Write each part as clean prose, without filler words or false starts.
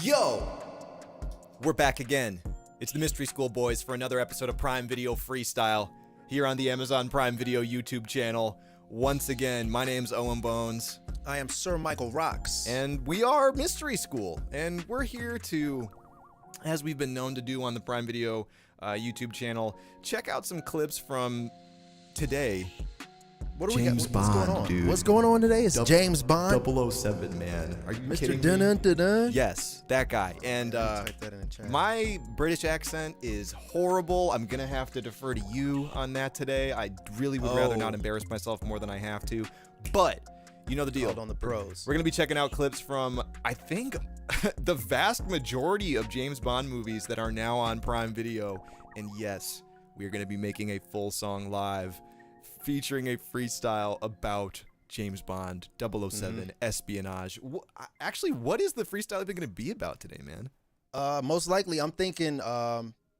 Yo! We're back again. It's the Mystery School Boys for another episode of Prime Video Freestyle here on the Amazon Prime Video YouTube channel. Once again, my name's Owen Bones. I am Sir Michael Rocks. And we are Mystery School. And we're here to, as we've been known to do on the Prime Video YouTube channel, check out some clips from today. What do James we got? What's Bond, going on? dude. What's going on today? It's James Bond. 007, man. Are you Mr. kidding Dun me? Dun Dun Dun. Yes, that guy. And Type that in the chat. my British accent is horrible. I'm going to have to defer to you on that today. I really would rather not embarrass myself more than I have to. But you know the deal. Called on the pros. We're going to be checking out clips from, I think, the vast majority of James Bond movies that are now on Prime Video. And yes, we are going to be making a full song live featuring a freestyle about James Bond, 007, espionage. Actually, what is the freestyle even going to be about today, man? Most likely, I'm thinking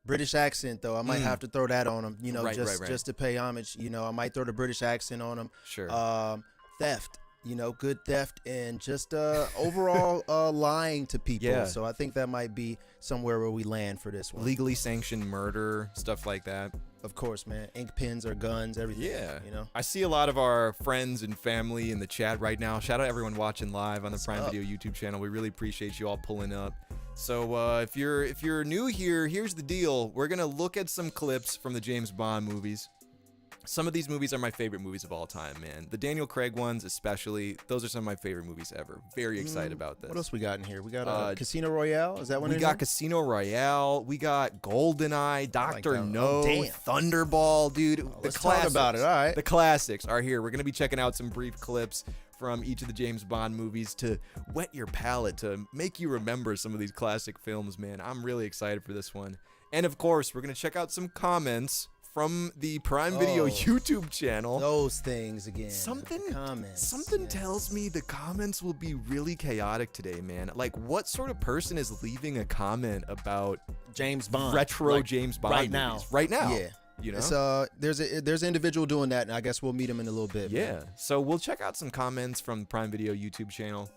British accent, though. I might have to throw that on him, you know, Right. just to pay homage. You know, I might throw the British accent on him. Sure. Theft, you know, good theft, and just overall lying to people. Yeah. So I think that might be somewhere where we land for this one. Legally sanctioned murder, stuff like that. Of course, man. Ink pens or guns, everything. Yeah. You know. I see a lot of our friends and family in the chat right now. Shout out everyone watching live on the What's Prime up? Video YouTube channel. We really appreciate you all pulling up. So if you're new here, here's the deal. We're gonna look at some clips from the James Bond movies. Some of these movies are my favorite movies of all time, man. The Daniel Craig ones especially, those are some of my favorite movies ever. Very excited about this. What else we got in here? We got Casino Royale. Is that one? We got Casino Royale. We got Goldeneye, Dr. that one. No, Oh, damn. Thunderball, dude. The let's talk classics. about it. All right. The classics are here. We're going to be checking out some brief clips from each of the James Bond movies to whet your palate, to make you remember some of these classic films, man. I'm really excited for this one. And of course, we're going to check out some comments from the Prime Video YouTube channel. Those things again. Something, the comments. something tells me the comments will be really chaotic today, man. Like, what sort of person is leaving a comment about James Bond, retro like, James Bond right movies? now. Right now. Yeah. You know? It's, there's an individual doing that, and I guess we'll meet him in a little bit. Yeah. Man. So we'll check out some comments from the Prime Video YouTube channel.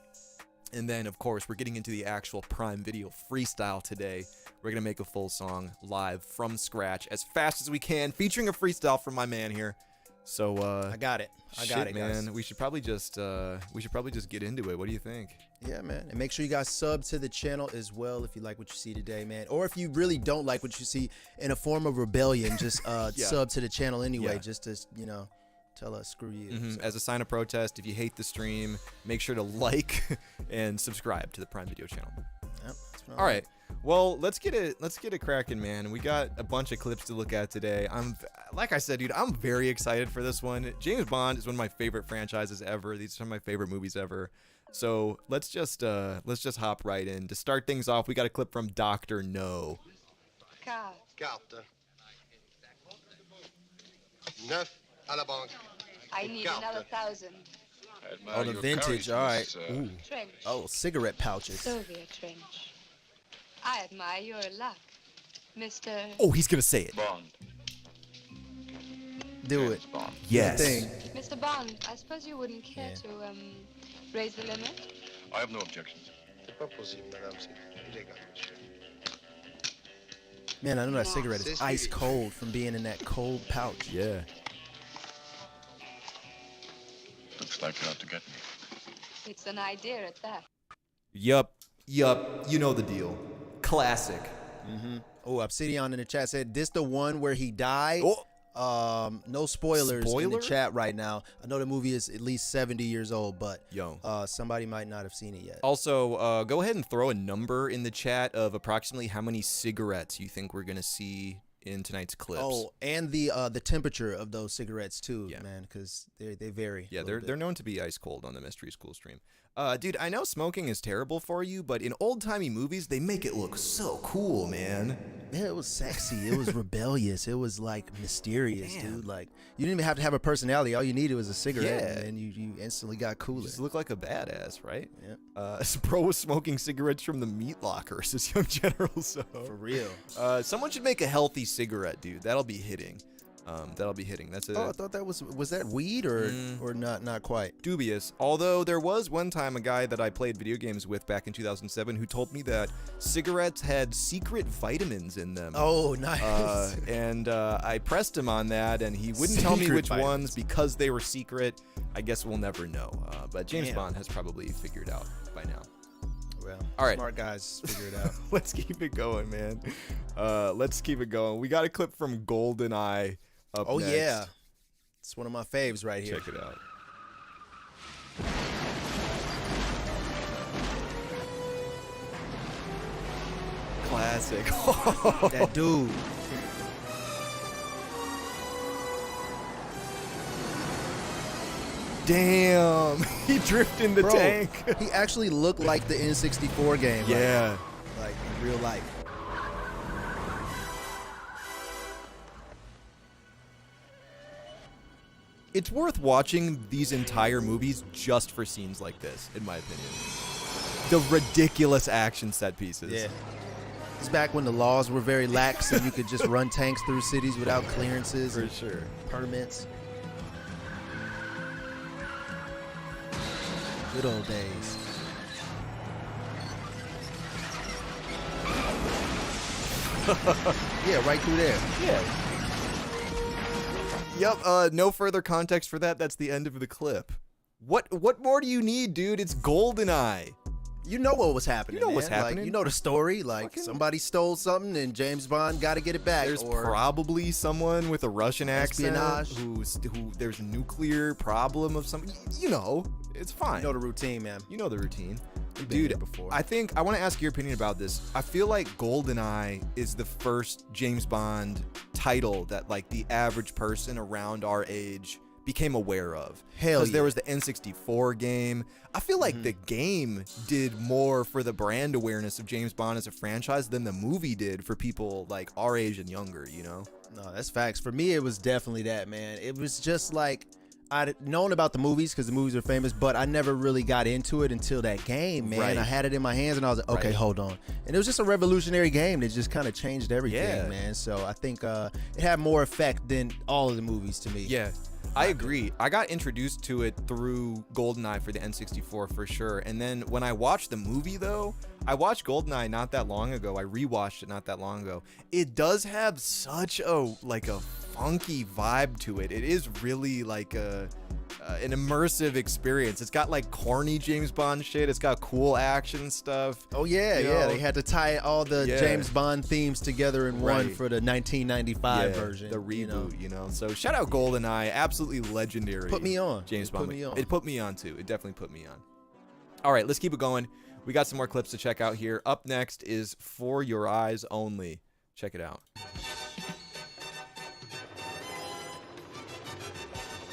And then, of course, we're getting into the actual Prime Video freestyle today. We're going to make a full song live from scratch as fast as we can, featuring a freestyle from my man here. So, I got it. I got it, man. guys. We should probably just get into it. What do you think? Yeah, man. And make sure you guys sub to the channel as well if you like what you see today, man. Or if you really don't like what you see, in a form of rebellion, just sub to the channel anyway, just to, you know, tell us screw you. So. As a sign of protest, if you hate the stream, make sure to like and subscribe to the Prime Video channel. Yep, that's what I All like. right. Well, let's get it cracking, man. We got a bunch of clips to look at today. Like I said, dude, I'm very excited for this one. James Bond is one of my favorite franchises ever. These are some of my favorite movies ever. So let's just hop right in. To start things off, we got a clip from Dr. No. Carte. 9 à la banque. I need Carte. another 1,000. Oh, the vintage. All right. Ooh. Trench. Oh, cigarette pouches. Soviet trench. I admire your luck, Mr. Oh, he's gonna say it. Bond. Do it. Bond. Yes. Thing. Mr. Bond. I suppose you wouldn't care to raise the limit. I have no objections. C'est pas possible, madame. C'est illégal, monsieur. Man, I know that cigarette is ice cold from being in that cold pouch. Yeah. Looks like you're out to get me. It's an idea at that. Yup. You know the deal. Classic. Oh, Obsidian in the chat said this the one where he died. Oh. No spoilers in Spoiler? the chat right now. I know the movie is at least 70 years old, but Yo. somebody might not have seen it yet. Also, go ahead and throw a number in the chat of approximately how many cigarettes you think we're gonna see in tonight's clips. Oh, and the temperature of those cigarettes too, Yeah. man, because they vary. Yeah, a little they're bit. known to be ice cold on the Mystery School stream. Dude, I know smoking is terrible for you, but in old-timey movies, they make it look so cool, man. Yeah, it was sexy. It was rebellious. It was like mysterious, Damn. dude. Like you didn't even have to have a personality. All you needed was a cigarette, Yeah. and then you instantly got cooler. Just look like a badass, right? Yeah. This bro was smoking cigarettes from the meat locker, says Young General. So For real. someone should make a healthy cigarette, dude. That'll be hitting. that'll be hitting. That's I thought that was that weed or not quite. Dubious. Although there was one time a guy that I played video games with back in 2007 who told me that cigarettes had secret vitamins in them. Oh, nice. And I pressed him on that, and he wouldn't tell me which vitamins. ones because they were secret. I guess we'll never know. But James Damn. Bond has probably figured out by now. Well, all right. Smart guys figure it out. Let's keep it going, man. Let's keep it going. We got a clip from Goldeneye up next. Yeah. It's one of my faves right here. Check it out. Classic. That dude. Damn. He drifted in the Bro, tank. He actually looked like the N64 game. Yeah. Like in real life. It's worth watching these entire movies just for scenes like this, in my opinion. The ridiculous action set pieces. Yeah. It's back when the laws were very lax and you could just run tanks through cities without clearances For and sure. permits. Good old days. Yeah, right through there. Yeah. Yep, no further context for that. That's the end of the clip. What more do you need, dude? It's Goldeneye. You know what was happening. You know what's man. happening. Like, you know the story. Like Fucking- somebody stole something and James Bond got to get it back. There's or probably someone with a Russian accent Espionage. who there's a nuclear problem of some. You know, it's fine. you know the routine, man. You know the routine. been Dude, here before. I think I want to ask your opinion about this. I feel like Goldeneye is the first James Bond title that like the average person around our age became aware of. Hell Because there yeah. was the N64 game. I feel like the game did more for the brand awareness of James Bond as a franchise than the movie did for people like our age and younger, you know? No, that's facts. For me, it was definitely that, man. It was just like I'd known about the movies because the movies are famous, but I never really got into it until that game, man. Right. I had it in my hands and I was like, okay, Right. hold on. And it was just a revolutionary game that just kind of changed everything, Yeah. man. So I think it had more effect than all of the movies to me. Yeah, I agree. I got introduced to it through Goldeneye for the N64 for sure. And then when I watched the movie, though, I watched Goldeneye not that long ago. I rewatched it not that long ago. It does have such a funky vibe to it. It is really like an immersive experience. It's got like corny James Bond shit. It's got cool action stuff. Oh yeah, You yeah. know? They had to tie all the Yeah. James Bond themes together in one Right. for the 1995 Yeah, version. the reboot, you know? So shout out Goldeneye, absolutely legendary. Put me on. James It put Bond. me on. It put me on too. It definitely put me on. All right, let's keep it going. We got some more clips to check out here. Up next is For Your Eyes Only. Check it out.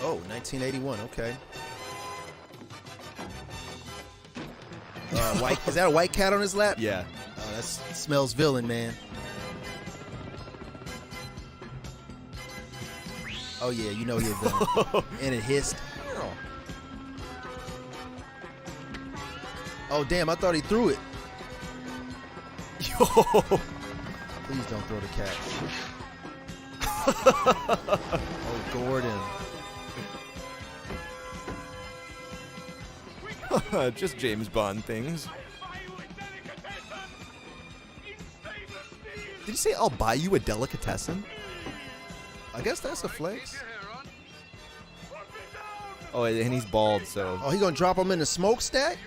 Oh, 1981. Okay. White is that a white cat on his lap? Yeah. Oh, that smells villain, man. Oh yeah, you know you're villain. And it hissed. Oh damn, I thought he threw it. Yo. Please don't throw the cat. Oh, Gordon. Just James Bond things. Did you say I'll buy you a delicatessen? I guess that's a flex. Oh, and he's bald, so. Oh, he gonna drop him in the smokestack?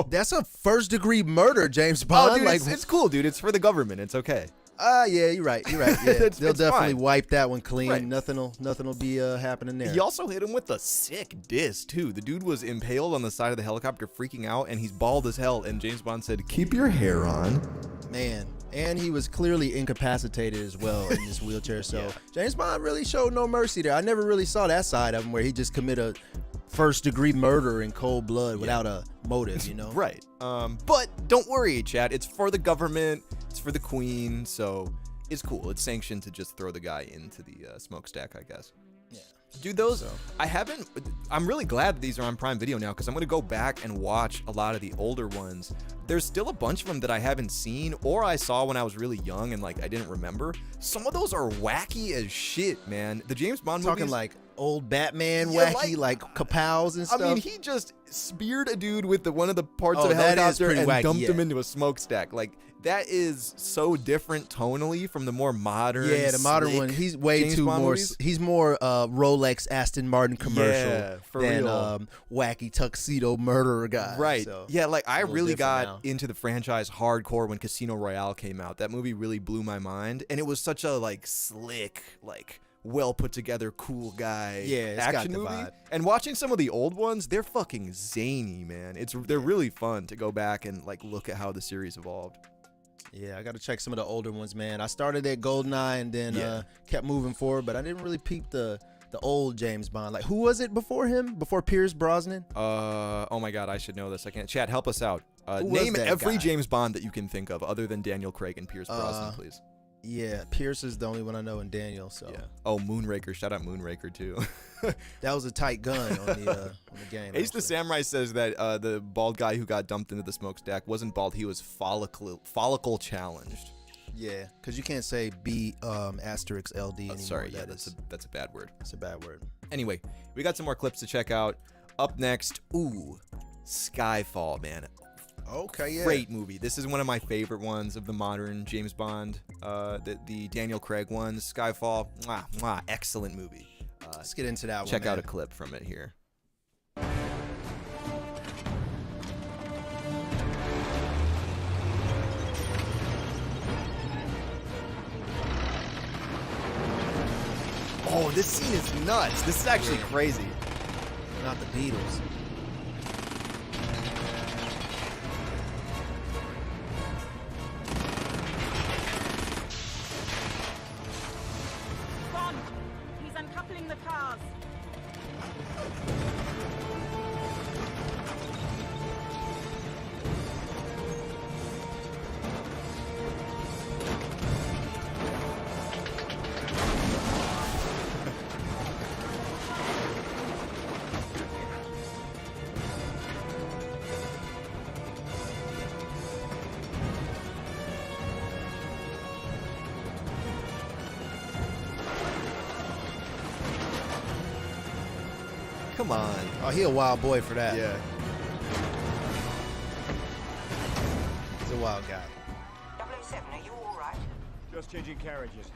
That's a first-degree murder, James Bond. Oh, dude, like, it's cool, dude. It's for the government. It's okay. yeah, you're right. You're right. Yeah, It's they'll definitely fine. wipe that one clean. Right. Nothing'll be happening there. He also hit him with a sick diss, too. The dude was impaled on the side of the helicopter, freaking out, and he's bald as hell. And James Bond said, "Keep your hair on." Man, and he was clearly incapacitated as well in this wheelchair. So James Bond really showed no mercy there. I never really saw that side of him where he just committed a first-degree murder in cold blood without a motive, you know? Right. But don't worry, Chad. It's for the government. It's for the Queen. So it's cool. It's sanctioned to just throw the guy into the smokestack, I guess. Yeah. Dude, those So. I'm really glad that these are on Prime Video now because I'm gonna go back and watch a lot of the older ones. There's still a bunch of them that I haven't seen or I saw when I was really young and like I didn't remember. Some of those are wacky as shit, man. The James Bond Talking movies, like old Batman Yeah, wacky, like kapows and stuff. I mean, he just speared a dude with one of the parts Oh, of a that is helicopter pretty and wacky, dumped him yeah. into a smokestack. Like that is so different tonally from the more modern. Yeah, the modern slick one. He's way James too Bond more. movies. He's more Rolex Aston Martin commercial Yeah, for than real. Wacky tuxedo murderer guy. Right. So, yeah, like I a little really different got now. into the franchise hardcore when Casino Royale came out. That movie really blew my mind, and it was such a like slick, like well put together, cool guy Yeah, it's got action the movie. vibe. And watching some of the old ones, they're fucking zany, man. They're really fun to go back and like look at how the series evolved. Yeah, I got to check some of the older ones, man. I started at Goldeneye and then Yeah. kept moving forward, but I didn't really peep the old James Bond. Like, who was it before him? Before Pierce Brosnan? Oh my god, I should know this. I can't. Chat, help us out. Who was Name that every guy? James Bond that you can think of other than Daniel Craig and Pierce Brosnan, please. Yeah, Pierce is the only one I know, and Daniel. So Yeah. Oh, Moonraker. Shout out Moonraker too. that was a tight gun on the game. Ace the actually. Samurai says that the bald guy who got dumped into the smokestack wasn't bald. He was follicle challenged. Yeah, because you can't say B asterisk LD anymore. Sorry, yeah, That is- that's a bad word. it's a bad word. Anyway, we got some more clips to check out. Up next, Skyfall, man. Okay, yeah. Great movie. This is one of my favorite ones of the modern James Bond. The Daniel Craig ones. Skyfall, mwah, mwah, excellent movie. Let's get into that one. Check out a man. clip from it here. Oh, this scene is nuts. This is actually crazy. Not the Beatles. Bond! He's uncoupling the cars. Come on. Oh, he a wild boy for that. Yeah. He's a wild guy. 007, are you all right? Just changing carriages.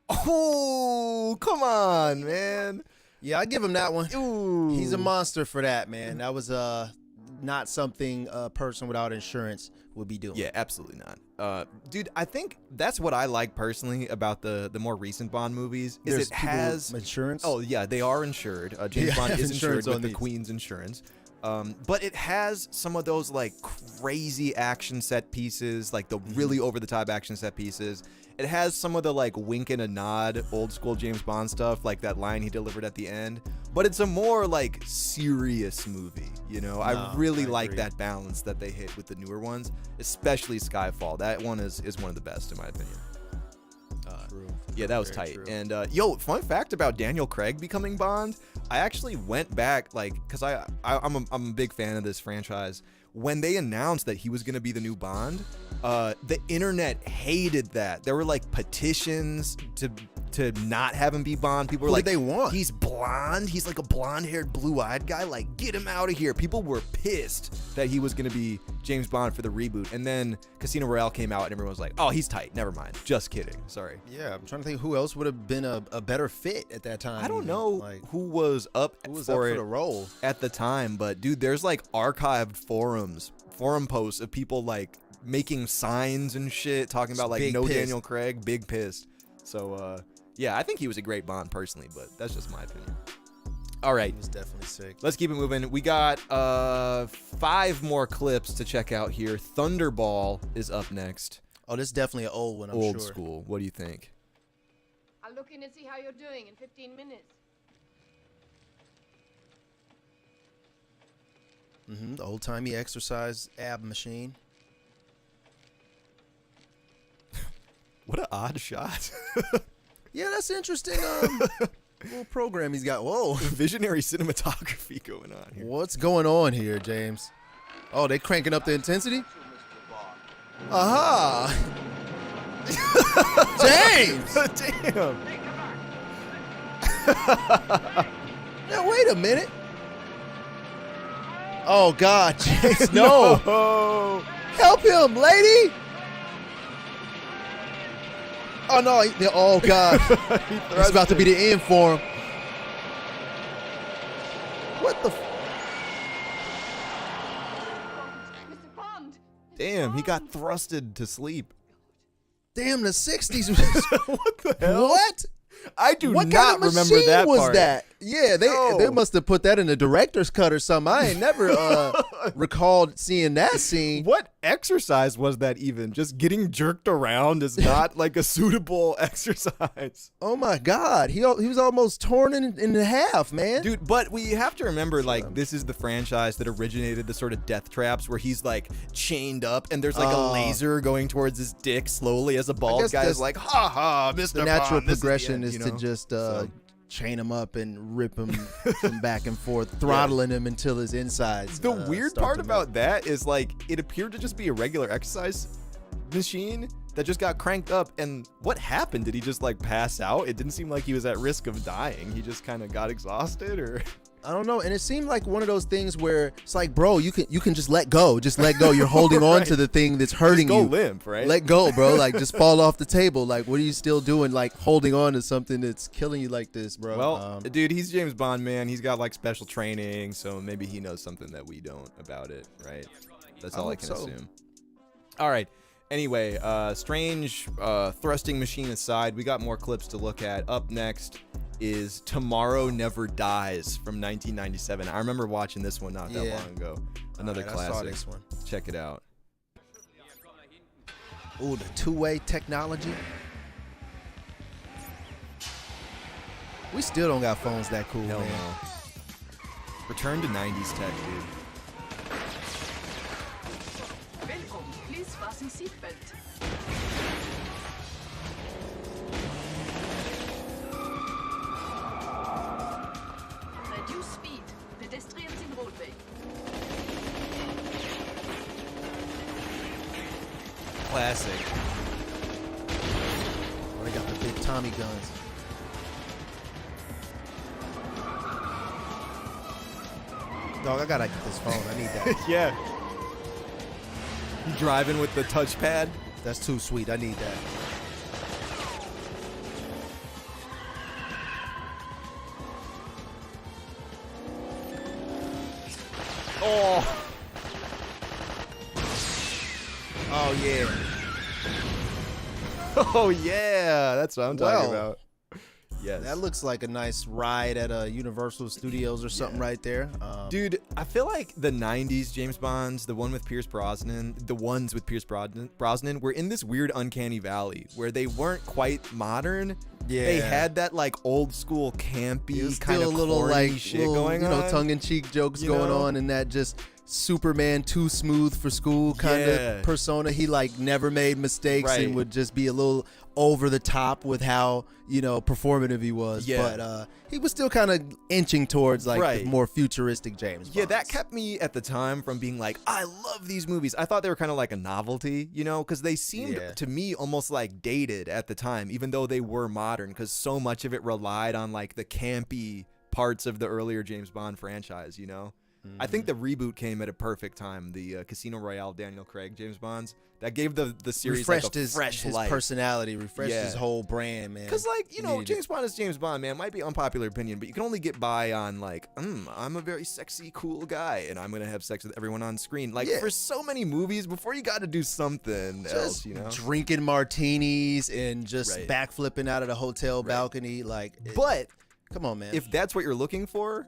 Oh, come on, man. Yeah, I give him that one. Ooh. He's a monster for that, man. That was not something a person without insurance would be doing. Yeah, absolutely not. Dude, I think that's what I like personally about the more recent Bond movies is There's it people has with insurance. Oh yeah, they are insured. James Yeah, Bond is insurance insured with on the these. Queen's insurance. But it has some of those like crazy action set pieces, like the really over the top action set pieces. It has some of the like wink and a nod old school James Bond stuff, like that line he delivered at the end. But it's a more like serious movie, you know. I really like agree. that balance that they hit with the newer ones, especially Skyfall. That one is one of the best in my opinion. True. Yeah, that was Very tight. true. And yo, fun fact about Daniel Craig becoming Bond, I actually went back, like, because I'm a big fan of this franchise. When they announced that he was going to be the new Bond, the internet hated that. There were like petitions to not have him be Bond. People were Who like, did they want? He's blonde. He's like a blonde-haired, blue-eyed guy. Like, get him out of here. People were pissed that he was going to be James Bond for the reboot. And then Casino Royale came out, and everyone was like, oh, he's tight. Never mind. Just kidding. Sorry. Yeah, I'm trying to think who else would have been a better fit at that time. I don't even. know Like, who was up who was for up it for the role. at the time, but dude, there's like archived forum posts of people like making signs and shit talking about like Big no pissed. Daniel Craig, big pissed. So yeah, I think he was a great Bond personally, but that's just my opinion. All right, He was definitely sick. let's keep it moving. We got 5 more clips to check out here. Thunderball is up next. Oh, this is definitely an old one, I'm Old sure. school. What do you think? I'll look in and see how you're doing in 15 minutes. The old-timey exercise ab machine. What an odd shot. Yeah, that's interesting. Little program he's got. Whoa. Visionary cinematography going on here. What's going on here, James? Oh, they cranking up the intensity? Aha! James! Damn. Now, wait a minute. Oh, God, James, no. No. Help him, lady. Oh, no. Oh, God. It's about to be the end for him. What the? Mr. Bond! Damn, he got thrusted to sleep. Damn, the 60s. What the hell? What? I do What not kind of remember machine that was part. that? Yeah, they No. must have put that in the director's cut or something. I ain't never recalled seeing that scene. What exercise was that even? Just getting jerked around is not like a suitable exercise. Oh my God, he was almost torn in half, man. Dude, but we have to remember, like, this is the franchise that originated the sort of death traps where he's, like, chained up and there's, like, a laser going towards his dick slowly as a bald guess guy is that's like, ha ha, Mr. the natural Bond, this progression the is end, to you know? just So- chain him up and rip him from back and forth, throttling him until his insides. The weird start part to about that is, like, it appeared to just be a regular exercise machine that just got cranked up. And what happened? Did he just, like, pass out? It didn't seem like he was at risk of dying. He just kind of got exhausted, or I don't know, and it seemed like one of those things where it's like, bro, you can just let go, You're holding on to the thing that's hurting just go you. limp, right? Let go, bro. Like, just fall off the table. Like, what are you still doing? Like, holding on to something that's killing you like this, bro. Well, dude, he's James Bond, man. He's got, like, special training, so maybe he knows something that we don't about it, right? That's all I hope can so. assume. All right. Anyway, strange thrusting machine aside, we got more clips to look at. Up next is Tomorrow Never Dies from 1997. I remember watching this one not that long ago. Another All right, classic. I saw this one. Check it out. Ooh, the two-way technology. We still don't got phones that cool, Hell man. no. Return to 90s tech, dude. Welcome. Please fasten seatbelt. Reduce speed. Pedestrians in roadway. Classic. Oh, they got the big Tommy guns. Dog, I gotta get this phone. I need that. Yeah. You driving with the touchpad? That's too sweet. I need that. Oh. Oh yeah. Oh yeah, that's what I'm talking Well, about. Yes. That looks like a nice ride at a Universal Studios or something right there. Dude, I feel like the 90s James Bonds, the ones with Pierce Brosnan, were in this weird uncanny valley where they weren't quite modern. Yeah. They had that, like, old school It campy was kind still of a little corny like shit little, going on. tongue-in-cheek jokes You going know? on, and that just Superman too smooth for school kind Yeah. of persona. He like never made mistakes Right. and would just be a little over the top with how performative he was. Yeah. But he was still kind of inching towards like Right. the more futuristic James Yeah, Bonds. that kept me at the time from being like, I love these movies. I thought they were kind of like a novelty, because they seemed Yeah. to me almost like dated at the time, even though they were modern, because so much of it relied on like the campy parts of the earlier James Bond franchise, I think the reboot came at a perfect time. The Casino Royale, Daniel Craig, James Bonds, that gave the series refreshed like a his fresh life. personality, refreshed Yeah. his whole brand, man. Because, like, He needed James Bond is James Bond, man. Might be unpopular opinion, but you can only get by on, like, I'm a very sexy, cool guy, and I'm going to have sex with everyone on screen. Like, Yeah. for so many movies, before you got to do something else, drinking martinis and just Right. backflipping out of the hotel balcony. Like, But come on, man. if that's what you're looking for,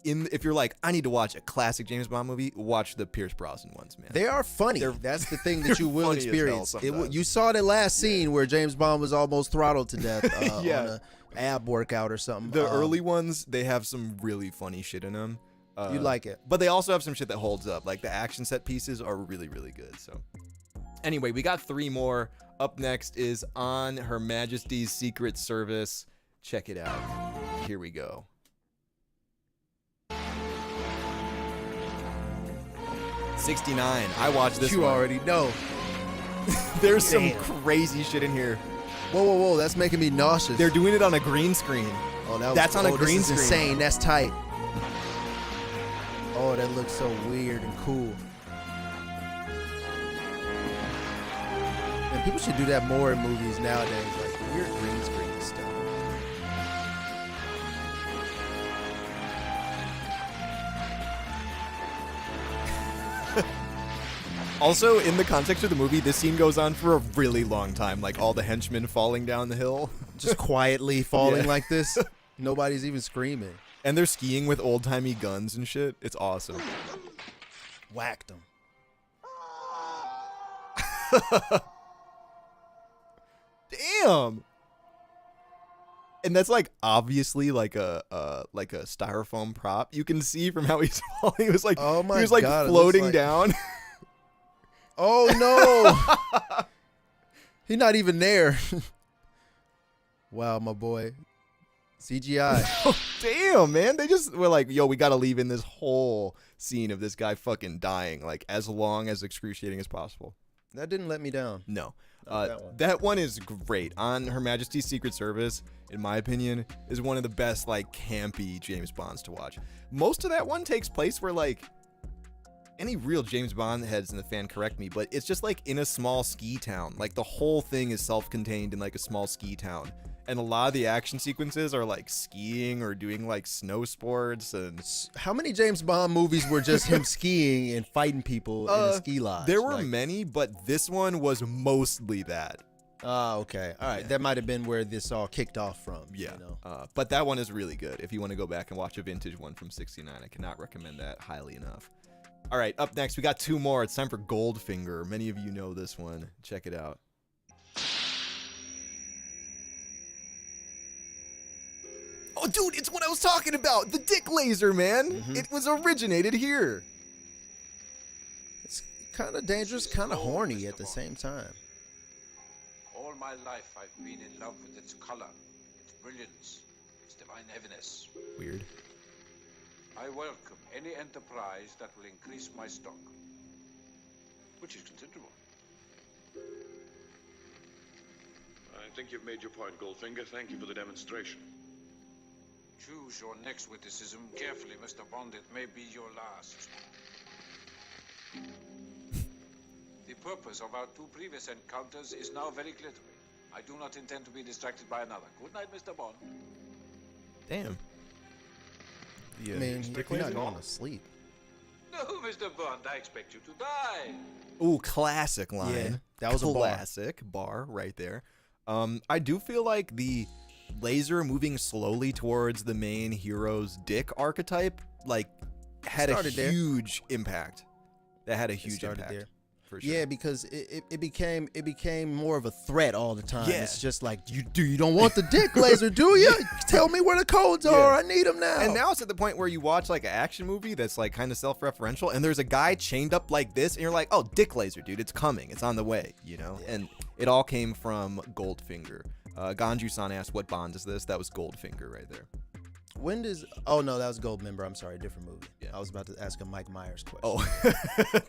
if you're like, I need to watch a classic James Bond movie, watch the Pierce Brosnan ones, man. They are funny. They're- That's the thing that you will funny as hell experience. sometimes. You saw the last scene where James Bond was almost throttled to death Yeah. on a ab workout or something. The early ones, they have some really funny shit in them. You like it. But they also have some shit that holds up. Like, the action set pieces are really, really good. So, anyway, we got 3 more. Up next is On Her Majesty's Secret Service. Check it out. here we go. '69. I watched this You one. already know. There's some Damn. crazy shit in here. Whoa, whoa, whoa! That's making me nauseous. They're doing it on a green screen. Oh, That's on a green this is screen. insane. That's tight. Oh, that looks so weird and cool. And people should do that more in movies nowadays, like weird green screen stuff. Also, in the context of the movie, this scene goes on for a really long time, like all the henchmen falling down the hill. Just quietly falling Yeah. like this. Nobody's even screaming. And they're skiing with old-timey guns and shit. It's awesome. Whacked them. Damn. And that's like obviously like a styrofoam prop. You can see from how he's falling. He was like, Oh my he was like God, it looks floating like- down. Oh no! He's not even there. Wow, my boy. CGI. Damn, man. They just were like, yo, we got to leave in this whole scene of this guy fucking dying, like as long as excruciating as possible. That didn't let me down. No. Not That one is great. On Her Majesty's Secret Service, in my opinion, is one of the best, like, campy James Bonds to watch. Most of that one takes place where, like, any real James Bond heads in the fan correct me, but it's just, like, in a small ski town. Like, the whole thing is self-contained in, like, a small ski town. And a lot of the action sequences are, like, skiing or doing, like, snow sports and... How many James Bond movies were just him skiing and fighting people in a ski lodge? There were Like- many, but this one was mostly that. Oh, okay. All right. That might have been where this all kicked off from. Yeah, You know? but that one is really good. If you want to go back and watch a vintage one from '69, I cannot recommend that highly enough. All right, up next, we got two more. It's time for Goldfinger. Many of you know this one. Check it out. Oh, dude, it's what I was talking about. The dick laser, man. Mm-hmm. It was originated here. It's kind of dangerous, kind of horny at the same time. All my life I've been in love with its color, its brilliance, its divine heaviness. Weird. I welcome any enterprise that will increase my stock, which is considerable. I think you've made your point, Goldfinger. Thank you for the demonstration. Choose your next witticism carefully, Mr. Bond. It may be your last. The purpose of our two previous encounters is now very clear to me. I do not intend to be distracted by another. Good night, Mr. Bond. Damn. Yeah. I mean, you're not going to sleep. No, Mr. Bond, I expect you to die. Ooh, classic line. Yeah, that was a bar. classic bar right there. I do feel like the laser moving slowly towards the main hero's dick archetype, like, had a Started there. huge impact. That had a huge started impact. there. For sure. Yeah, because it became more of a threat all the time. Yeah. It's just like you don't want the dick laser, do you? Tell me where the codes are. I need them now. And now it's at the point where you watch like an action movie that's like kind of self-referential, and there's a guy chained up like this, and you're like, oh, dick laser, dude, it's coming, it's on the way, you know. And it all came from Goldfinger. Ganju-san asked, "What Bond is this?" That was Goldfinger right there. When does? Oh no, that was Goldmember. I'm sorry, different movie. Yeah. I was about to ask a Mike Myers question. Oh,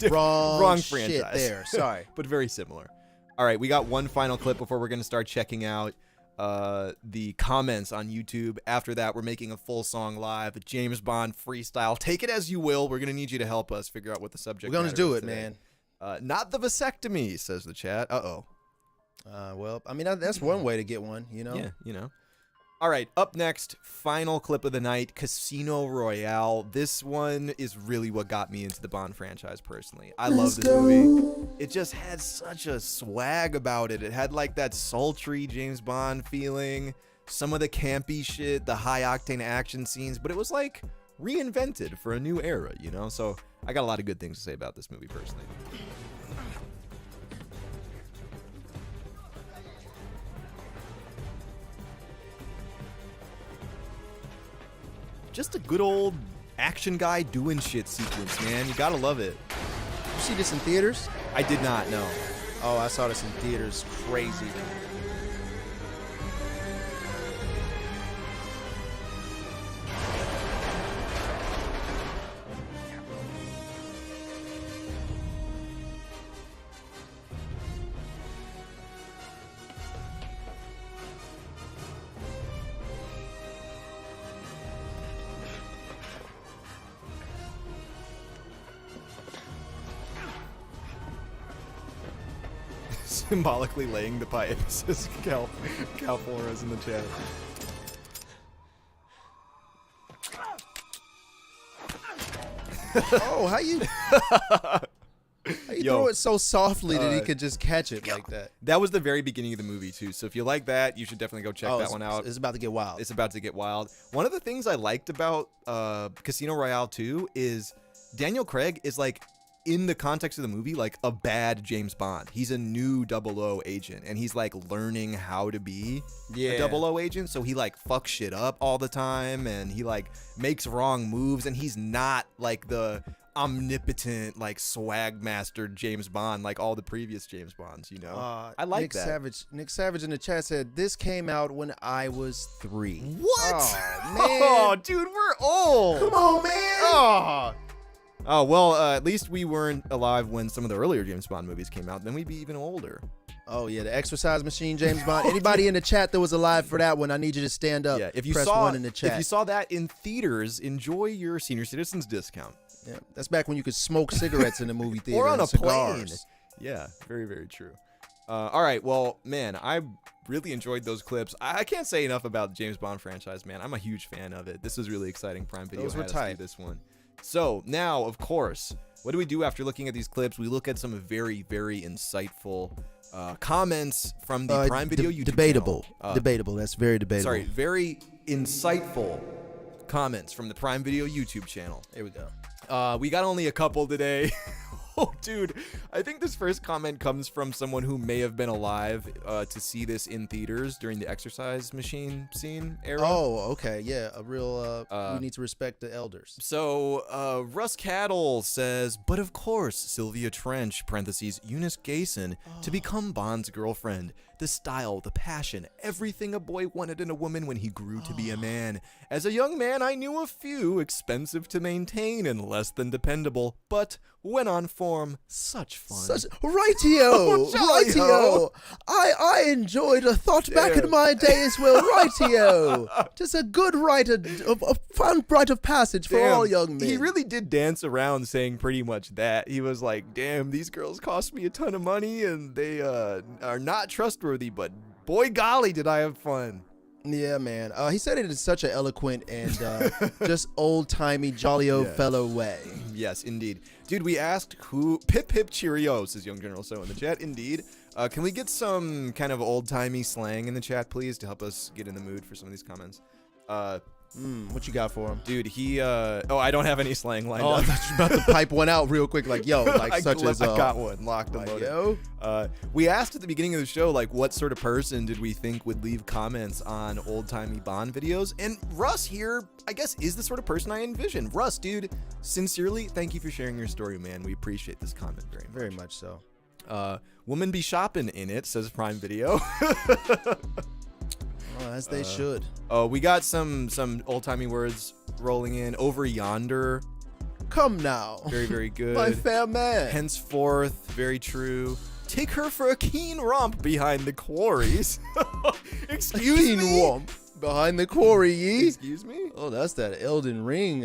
wrong franchise shit there. Sorry. but very similar. All right, we got one final clip before we're going to start checking out the comments on YouTube. After that, we're making a full song live, a James Bond freestyle. Take it as you will. We're going to need you to help us figure out what the subject We're gonna matter do is it, today. man. Not the vasectomy, says the chat. Uh-oh. Well, I mean that's one way to get one. You know. Yeah, you know. All right, up next, final clip of the night, Casino Royale. This one is really what got me into the Bond franchise personally. I love this movie. It just had such a swag about it. It had like that sultry James Bond feeling, some of the campy shit, the high-octane action scenes, but it was like reinvented for a new era, you know? So I got a lot of good things to say about this movie personally. Just a good old action guy doing shit sequence, man. You gotta love it. You see this in theaters? I did not know. Oh, I saw this in theaters. Crazy. symbolically laying the pipe, says Cal Flores in the chat. Oh, how you throw it so softly that he could just catch it like that? That was the very beginning of the movie too. So if you like that, you should definitely go check that one out. It's about to get wild. It's about to get wild. One of the things I liked about Casino Royale 2 is Daniel Craig is like, in the context of the movie, like a bad James Bond. He's a new 00 agent, and he's like learning how to be a 00 agent. So he like fucks shit up all the time, and he like makes wrong moves, and he's not like the omnipotent like swag master James Bond like all the previous James Bonds, you know. I like Nick that. Nick Savage in the chat said this came out when I was 3. What? Oh, man. Oh, dude, we're old. Come on, man. Oh, well, at least we weren't alive when some of the earlier James Bond movies came out. Then we'd be even older. Oh, yeah, the exercise machine James Bond. Anybody in the chat that was alive for that one, I need you to stand up. Yeah, if you press saw 1 in the chat. If you saw that in theaters, enjoy your senior citizens discount. Yeah, that's back when you could smoke cigarettes in the movie theater or on and a cigars. plane. Yeah, very, very true. All right, well, man, I really enjoyed those clips. I can't say enough about the James Bond franchise, man. I'm a huge fan of it. This was really exciting. Prime Video Those were had us do tight. this one. So now, of course, what do we do after looking at these clips? We look at some very, very insightful comments from the Prime Video YouTube Debatable. channel. Debatable. That's very debatable. Sorry, very insightful comments from the Prime Video YouTube channel. Here we go. We got only a couple today. Oh, dude, I think this first comment comes from someone who may have been alive to see this in theaters during the exercise machine scene era. Oh, okay. Yeah, a real, we need to respect the elders. So, Russ Cattle says, but of course, Sylvia Trench, parentheses, Eunice Gayson, to become Bond's girlfriend. The style, the passion, everything a boy wanted in a woman when he grew to be a man. As a young man, I knew a few, expensive to maintain and less than dependable, but when on form, such fun. Rightio! Rightio! I enjoyed a thought back in my day as well. Rightio! Just a good rite of a fun rite of passage for all young men. He really did dance around saying pretty much that. He was like, damn, these girls cost me a ton of money and they are not trustworthy, but boy golly did I have fun. Yeah, man. He said it in such an eloquent and just old-timey, jolly old fellow way. Yes, indeed. Dude, we asked who... Pip Pip Cheerio, says Young General So in the chat. Indeed. Can we get some kind of old-timey slang in the chat, please, to help us get in the mood for some of these comments? What you got for him? Dude, he... Oh, I don't have any slang lined up. I thought you were about to pipe one out real quick, like, yo, like I got one locked and loaded. Yo. We asked at the beginning of the show, like, what sort of person did we think would leave comments on old-timey Bond videos? And Russ here, I guess, is the sort of person I envision. Russ, dude, sincerely, thank you for sharing your story, man. We appreciate this comment very much. Very much so. Woman be shopping in it, says Prime Video. As they should. We got some old-timey words rolling in. Over yonder. Come now. Very, very good. My fair man. Henceforth, very true. Take her for a keen romp behind the quarries. Excuse me? Keen romp behind the quarry, ye? Excuse me? Oh, that's that Elden Ring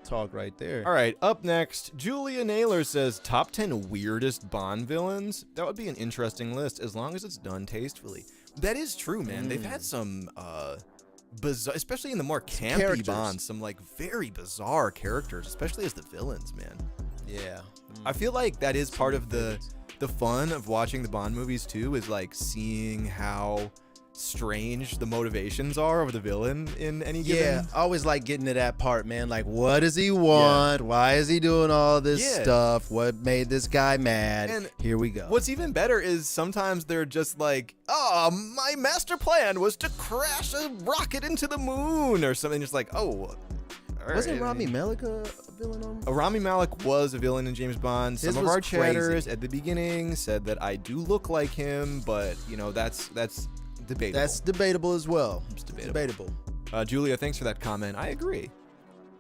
talk right there. All right, up next, Julia Naylor says, top 10 weirdest Bond villains? That would be an interesting list, as long as it's done tastefully. That is true, man. They've had some bizarre, especially in the more campy Bonds, some like very bizarre characters, especially as the villains, man. Yeah. I feel like that is part of the fun of watching the Bond movies too, is like seeing how strange the motivations are of the villain in any given. Yeah, I always like getting to that part, man. Like, what does he want? Yeah. Why is he doing all this stuff? What made this guy mad? And here we go. What's even better is sometimes they're just like, oh, my master plan was to crash a rocket into the moon or something. Just like, oh. Wasn't Rami Malek a villain on? Rami Malek was a villain in James Bond. Some of our chatters at the beginning said that I do look like him, but you know, that's debatable. That's debatable as well. It's debatable. Julia, thanks for that comment. I agree.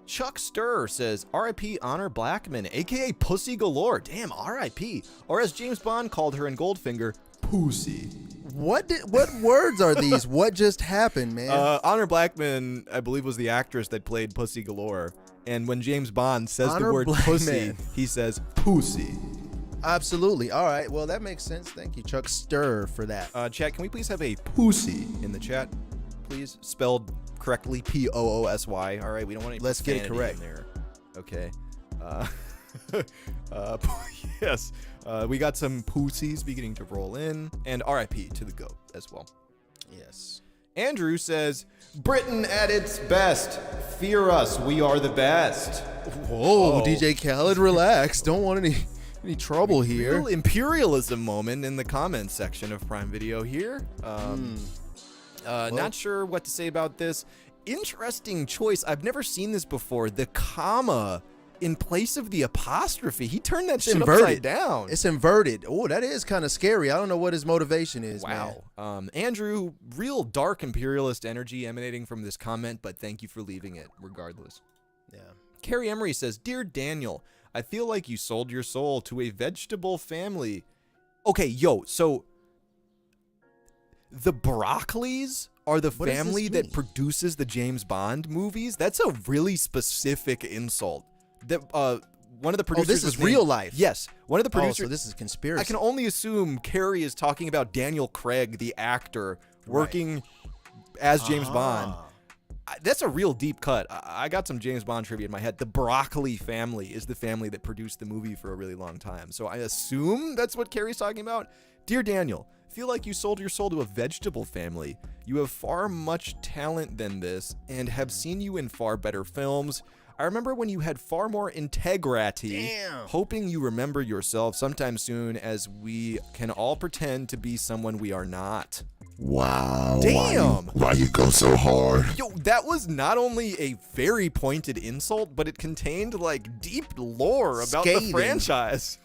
Chuck Stir says, R.I.P. Honor Blackman, a.k.a. Pussy Galore. Damn, R.I.P. Or as James Bond called her in Goldfinger, Pussy. What words are these? What just happened, man? Honor Blackman, I believe, was the actress that played Pussy Galore. And when James Bond says the word pussy, he says pussy. Absolutely. All right. Well, that makes sense. Thank you, Chuck Stir, for that. Chat, can we please have a pussy in the chat? Please, spelled correctly, P-O-O-S-Y. All right, we don't want any Let's get it profanity correct. in there. Okay. Yes. We got some pussies beginning to roll in, and RIP to the GOAT as well. Yes. Andrew says, Britain at its best. Fear us, we are the best. Whoa, DJ Khaled, relax. Don't want any trouble here. Real imperialism moment in the comments section of Prime Video here. Not sure what to say about this. Interesting choice. I've never seen this before. The comma in place of the apostrophe. He turned that shit upside down. It's inverted. Oh, that is kind of scary. I don't know what his motivation is, man. Wow. Andrew, real dark imperialist energy emanating from this comment, but thank you for leaving it regardless. Yeah. Carrie Emery says, Dear Daniel, I feel like you sold your soul to a vegetable family. Okay, so the Broccoli's are the family that produces the James Bond movies? That's a really specific insult. That one of the producers. This is real life. Yes, one of the producers. So this is conspiracy. I can only assume Carrie is talking about Daniel Craig, the actor, working as James Bond. That's a real deep cut. I got some James Bond trivia in my head. The Broccoli family is the family that produced the movie for a really long time. So I assume that's what Carrie's talking about. Dear Daniel, feel like you sold your soul to a vegetable family. You have far much talent than this and have seen you in far better films. I remember when you had far more integrity. Damn. Hoping you remember yourself sometime soon as we can all pretend to be someone we are not. Wow. Damn. Why you go so hard? Yo, that was not only a very pointed insult, but it contained like deep lore about the franchise.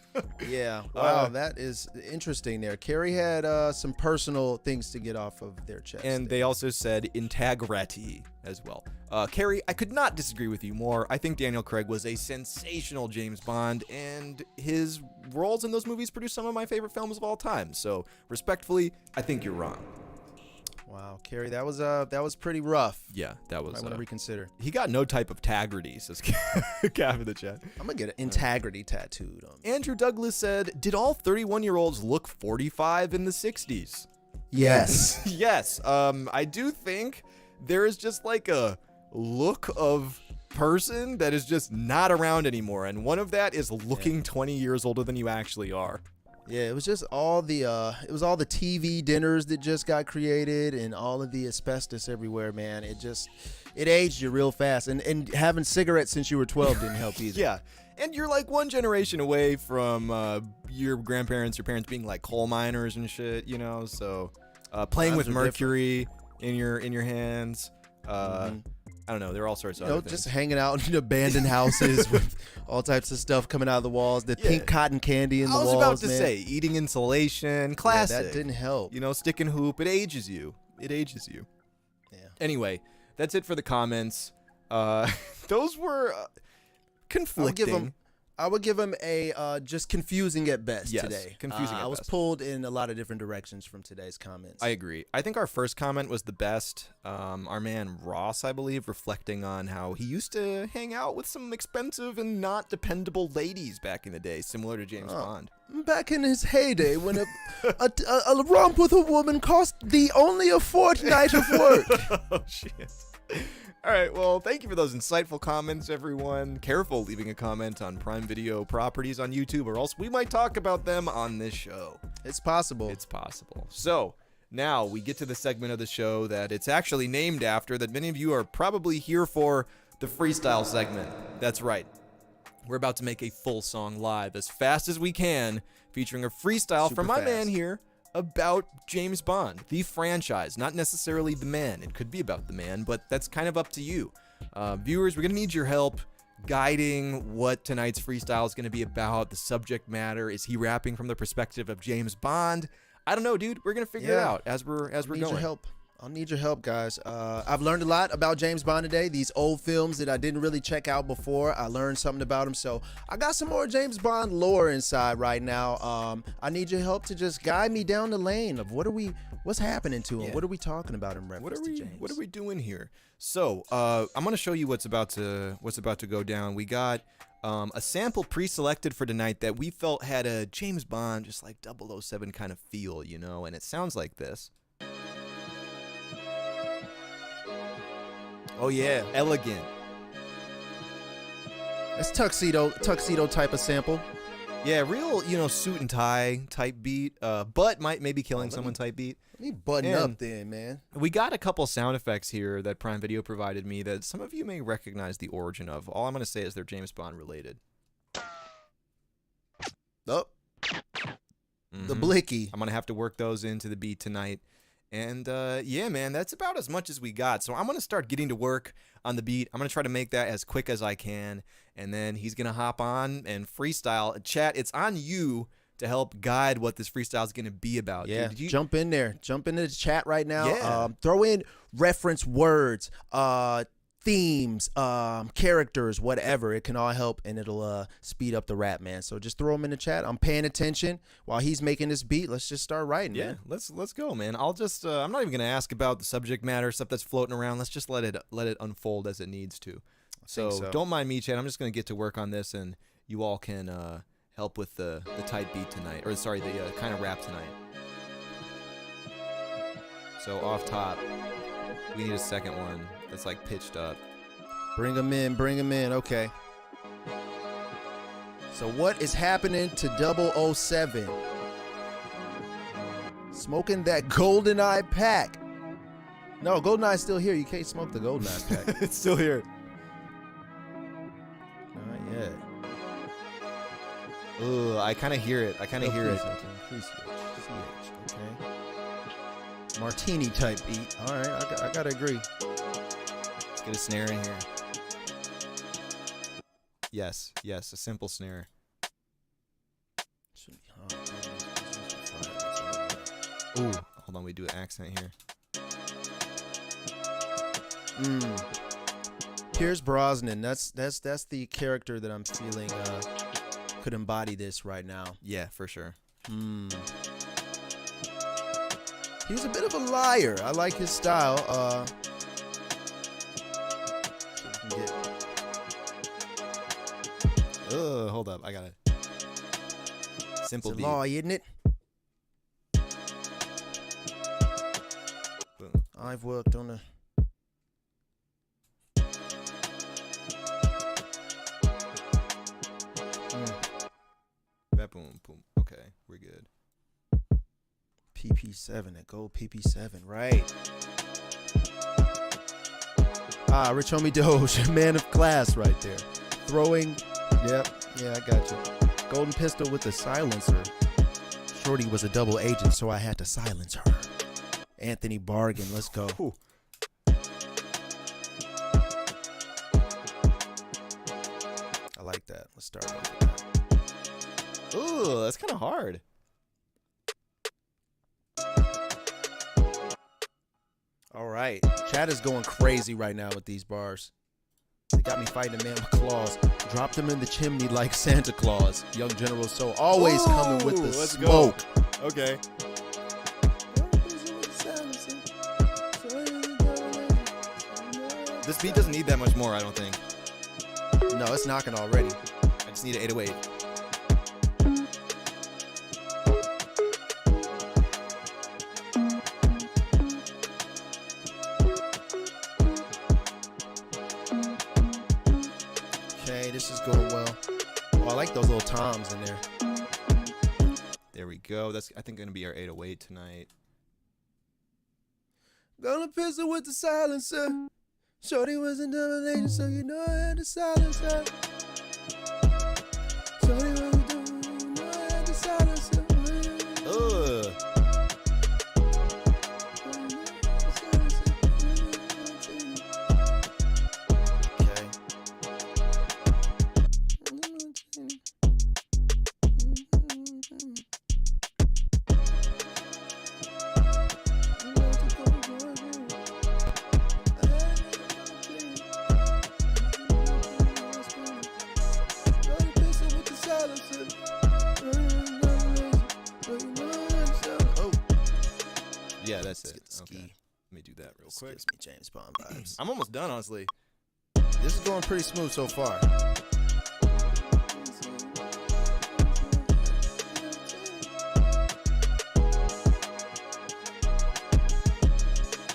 Yeah. Wow, that is interesting there. Carrie had some personal things to get off of their chest. And they also said integrity as well. Carrie, I could not disagree with you more. I think Daniel Craig was a sensational James Bond, and his roles in those movies produced some of my favorite films of all time. So, respectfully, I think you're wrong. Wow, Carrie, that was pretty rough. Yeah, that was. I want to reconsider. He got no type of tagrity, says Cav in the chat. I'm gonna get an integrity tattooed on me. Andrew Douglas said, "Did all 31-year-olds look 45 in the 60s?" Yes. Yes. I do think there is just like a look of person that is just not around anymore, and one of that is looking 20 years older than you actually are. Yeah, it was just all the TV dinners that just got created and all of the asbestos everywhere, man. It aged you real fast, and having cigarettes since you were 12 didn't help either. Yeah, and you're like one generation away from your grandparents, your parents being like coal miners and shit, you know. So playing with mercury in your hands. I don't know. There are all sorts of other things. Just hanging out in abandoned houses with all types of stuff coming out of the walls. The pink cotton candy in the walls. I was about to say, eating insulation, classic. Yeah, that didn't help. You know, stick and hoop. It ages you. It ages you. Yeah. Anyway, that's it for the comments. Those were conflicting. I would give him a just confusing at best today. Confusing at best. I was pulled in a lot of different directions from today's comments. I agree. I think our first comment was the best. Our man Ross, I believe, reflecting on how he used to hang out with some expensive and not dependable ladies back in the day, similar to James Bond. Back in his heyday, when a romp with a woman cost thee only a fortnight of work. Oh, shit. All right, well, thank you for those insightful comments, everyone. Careful leaving a comment on Prime Video properties on YouTube, or else we might talk about them on this show. It's possible. It's possible. So, now we get to the segment of the show that it's actually named after, that many of you are probably here for, the freestyle segment. That's right. We're about to make a full song live as fast as we can, featuring a freestyle from my man here about James Bond, the franchise, not necessarily the man. It could be about the man, but that's kind of up to you. Viewers, we're going to need your help guiding what tonight's freestyle is going to be about, the subject matter. Is he rapping from the perspective of James Bond? I don't know, dude. We're going to figure it out as we're going. Your help. I'll need your help, guys. I've learned a lot about James Bond today. These old films that I didn't really check out before, I learned something about them. So I got some more James Bond lore inside right now. I need your help to just guide me down the lane of what's happening to him. Yeah. What are we talking about in reference to James? What are we doing here? So I'm gonna show you what's about to go down. We got a sample pre-selected for tonight that we felt had a James Bond, just like 007 kind of feel, you know, and it sounds like this. Oh yeah, elegant. That's tuxedo type of sample. Yeah, real, you know, suit and tie type beat, but maybe killing someone type beat. Let me button up then, man. We got a couple sound effects here that Prime Video provided me that some of you may recognize the origin of. All I'm going to say is they're James Bond related. Oh. The blicky. I'm going to have to work those into the beat tonight. And yeah, man, that's about as much as we got. So I'm going to start getting to work on the beat. I'm going to try to make that as quick as I can. And then he's going to hop on and freestyle. Chat, it's on you to help guide what this freestyle is going to be about. Yeah, Dude, jump in there. Jump into the chat right now. Yeah. Throw in reference words, themes, characters, whatever. It can all help, and it'll speed up the rap, man. So just throw them in the chat. I'm paying attention while he's making this beat. Let's just start writing, Yeah, man. let's go, man. I'll just I'm not even going to ask about the subject matter, stuff that's floating around. Let's just let it unfold as it needs to. So don't mind me, chat. I'm just going to get to work on this, and you all can help with the tight beat tonight, or sorry, the kind of rap tonight. So off top, we need a second one that's like pitched up. Bring him in. Okay. So what is happening to 007? Smoking that Goldeneye pack. No, Goldeneye's still here. You can't smoke the Goldeneye pack. It's still here. Not yet. Ugh, I kind of hear it. Free switch. Okay. Martini type beat. All right, I gotta agree. Let's get a snare in here. Yes, a simple snare. Ooh, hold on, we do an accent here. Pierce Brosnan. That's the character that I'm feeling could embody this right now. Yeah, for sure. He was a bit of a liar. I like his style. Hold up. I got it. Simple it's a beat. law, isn't it? Boom. I've worked on a... That boom, boom. Okay, we're good. PP7, that gold PP7, right. Rich Homie Doge, man of class right there. Throwing, yep, yeah, I got you. Golden pistol with the silencer. Shorty was a double agent, so I had to silence her. Anthony Bargain, let's go. Ooh. I like that. Let's start off with that. Ooh, that's kind of hard. All right. Chat is going crazy right now with these bars. They got me fighting a man with claws. Dropped him in the chimney like Santa Claus. Young General So always coming with the smoke. Go. Okay. This beat doesn't need that much more, I don't think. No, it's knocking already. I just need an 808. Okay, this is going well. Oh, I like those little toms in there. There we go. That's, I think, going to be our 808 tonight. Gonna pistol with the silencer. Shorty was a double agent, so you know I had to silence her. Shorty was a double agent, you know I had to silence her. Ugh. that's Let's it. get the ski. Okay. Let me do that real quick. Gives me James Bond vibes. I'm almost done, honestly. This is going pretty smooth so far.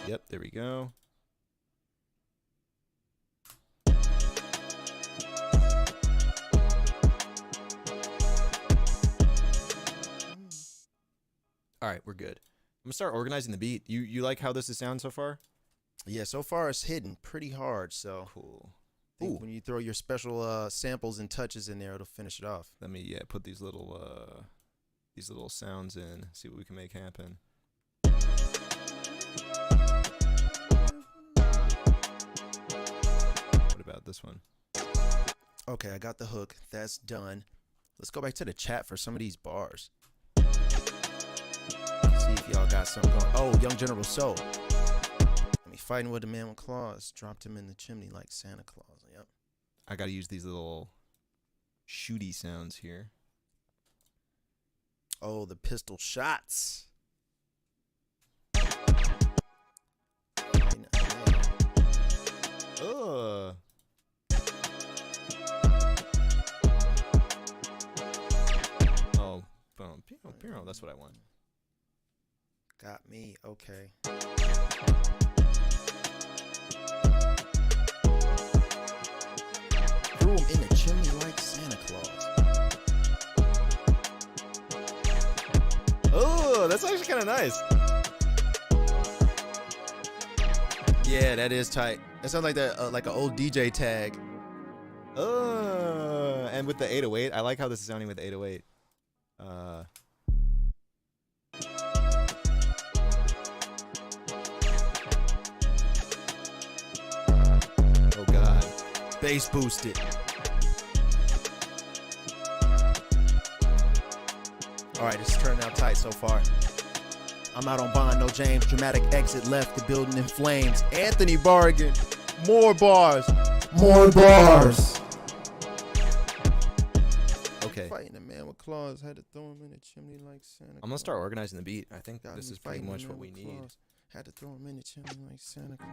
Yep, there we go. All right, we're good. I'm gonna start organizing the beat. You like how this is sound so far? Yeah, so far it's hitting pretty hard. So Cool. I think Ooh. when you throw your special samples and touches in there, it'll finish it off. Let me put these little sounds in. See what we can make happen. What about this one? Okay, I got the hook. That's done. Let's go back to the chat for some of these bars. See if y'all got something going. Oh, Young General Soul. Me fighting with the man with claws. Dropped him in the chimney like Santa Claus. Yep. I gotta use these little shooty sounds here. Oh, the pistol shots. Ugh. Oh, boom. Piro, that's what I want. Got me. Okay. Threw him in the chimney like Santa Claus. Oh, that's actually kind of nice. Yeah, that is tight. That sounds like that, like an old DJ tag. And with the 808, I like how this is sounding with the 808. Oh God. Bass boosted. All right, it's turning out tight so far. I'm out on bond, no James. Dramatic exit left the building in flames. Anthony Bargain. More bars. More bars. Okay. Fighting a man with claws. Had to throw him in the chimney like Santa Claus. I'm gonna start organizing the beat. I think Got this me is pretty fighting a much man what we with need. claws. Had to throw him in the chimney like Santa Claus.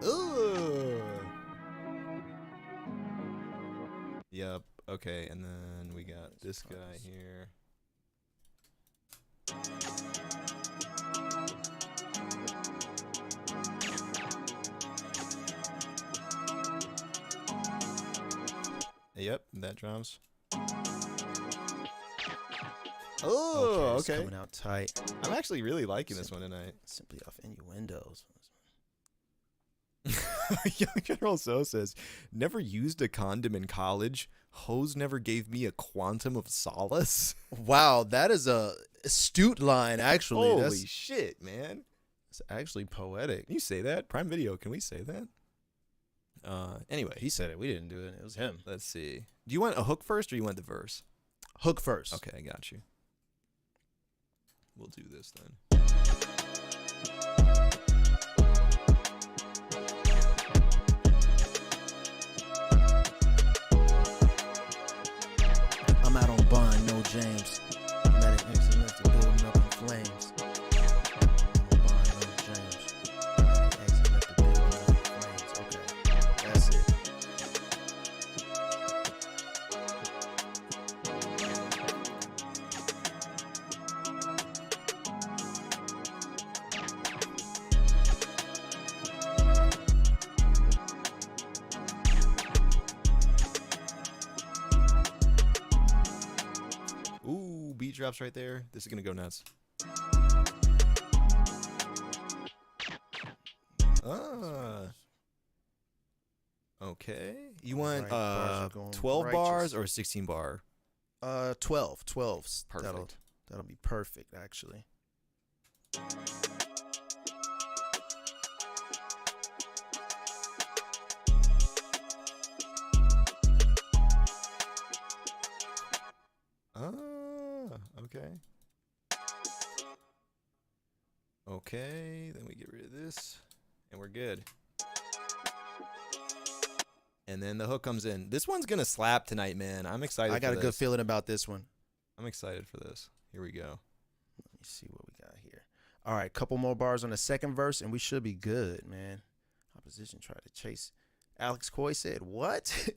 Ooh. Yep. Okay, and then we got this guy here. Yep, that drums. Oh, it's okay. coming out tight. I'm actually really liking this one tonight. Simply off innuendos. Young General So says, never used a condom in college. Hoes never gave me a quantum of solace. Wow, that is a astute line, actually. Holy That's shit, man. it's actually poetic. Can you say that? Prime Video, can we say that? Anyway. He said it. We didn't do it. It was him. Let's see. Do you want a hook first or you want the verse? Hook first. Okay, I got you. We'll do this then. I'm out on bond, no James. Dramatic exit left the building up in flames. I'm on bond, no James. Dramatic exit left the building up in flames. Okay, that's it. Ooh, beat drops right there. This is gonna go nuts. Okay. You want Right, bars are going 12 righteous. bars or 16 bar? 12. 12s. Perfect. That'll be perfect, actually. Okay. Okay, then we get rid of this, and we're good. And then the hook comes in. This one's gonna slap tonight, man. I'm excited. I got for a good this. feeling about this one. I'm excited for this. Here we go. Let me see what we got here. All right, couple more bars on the second verse, and we should be good, man. Opposition tried to chase. Alex Coy said, what?